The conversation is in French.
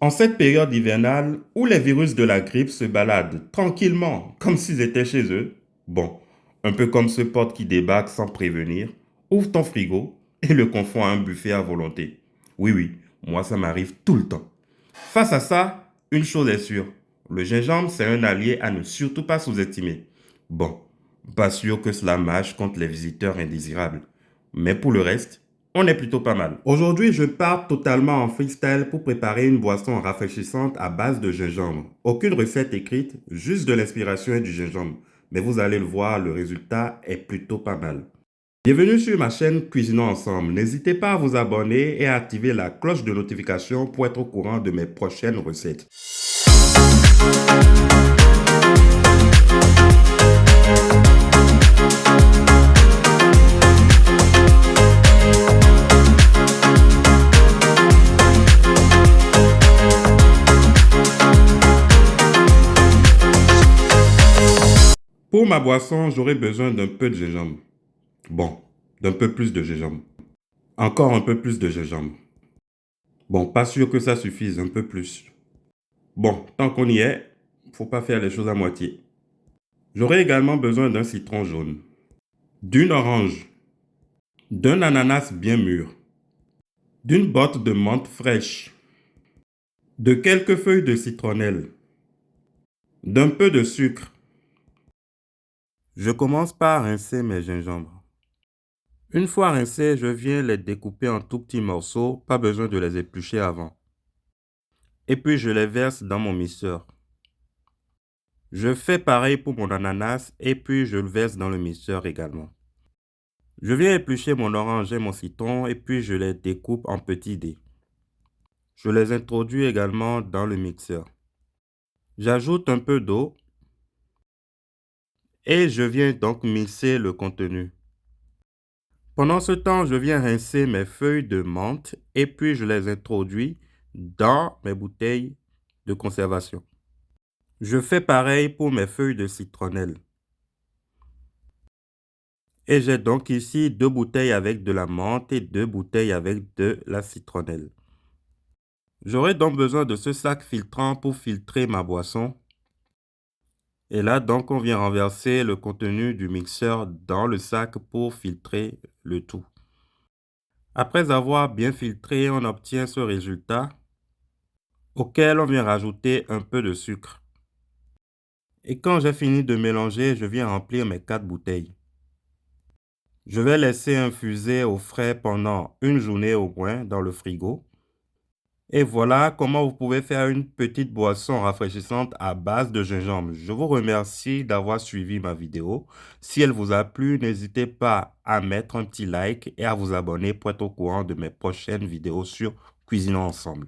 En cette période hivernale où les virus de la grippe se baladent tranquillement comme s'ils étaient chez eux, bon, un peu comme ce pote qui débarque sans prévenir, ouvre ton frigo et le confond à un buffet à volonté. Oui, oui, moi ça m'arrive tout le temps. Face à ça, une chose est sûre, le gingembre c'est un allié à ne surtout pas sous-estimer. Bon, pas sûr que cela marche contre les visiteurs indésirables, mais pour le reste, on est plutôt pas mal. Aujourd'hui, je pars totalement en freestyle pour préparer une boisson rafraîchissante à base de gingembre. Aucune recette écrite, juste de l'inspiration et du gingembre. Mais vous allez le voir, le résultat est plutôt pas mal. Bienvenue sur ma chaîne Cuisinons Ensemble. N'hésitez pas à vous abonner et à activer la cloche de notification pour être au courant de mes prochaines recettes. Pour ma boisson, j'aurai besoin d'un peu de gingembre. Bon, d'un peu plus de gingembre. Encore un peu plus de gingembre. Bon, pas sûr que ça suffise, un peu plus. Bon, tant qu'on y est, faut pas faire les choses à moitié. J'aurai également besoin d'un citron jaune, d'une orange, d'un ananas bien mûr, d'une botte de menthe fraîche, de quelques feuilles de citronnelle, d'un peu de sucre. Je commence par rincer mes gingembres. Une fois rincés, je viens les découper en tout petits morceaux, pas besoin de les éplucher avant. Et puis je les verse dans mon mixeur. Je fais pareil pour mon ananas et puis je le verse dans le mixeur également. Je viens éplucher mon orange et mon citron et puis je les découpe en petits dés. Je les introduis également dans le mixeur. J'ajoute un peu d'eau et je viens donc mixer le contenu. Pendant ce temps, je viens rincer mes feuilles de menthe et puis je les introduis dans mes bouteilles de conservation. Je fais pareil pour mes feuilles de citronnelle. Et j'ai donc ici 2 bouteilles avec de la menthe et 2 bouteilles avec de la citronnelle. J'aurai donc besoin de ce sac filtrant pour filtrer ma boisson. Et là, donc, on vient renverser le contenu du mixeur dans le sac pour filtrer le tout. Après avoir bien filtré, on obtient ce résultat auquel on vient rajouter un peu de sucre. Et quand j'ai fini de mélanger, je viens remplir mes 4 bouteilles. Je vais laisser infuser au frais pendant une journée au moins dans le frigo. Et voilà comment vous pouvez faire une petite boisson rafraîchissante à base de gingembre. Je vous remercie d'avoir suivi ma vidéo. Si elle vous a plu, n'hésitez pas à mettre un petit like et à vous abonner pour être au courant de mes prochaines vidéos sur Cuisinons Ensemble.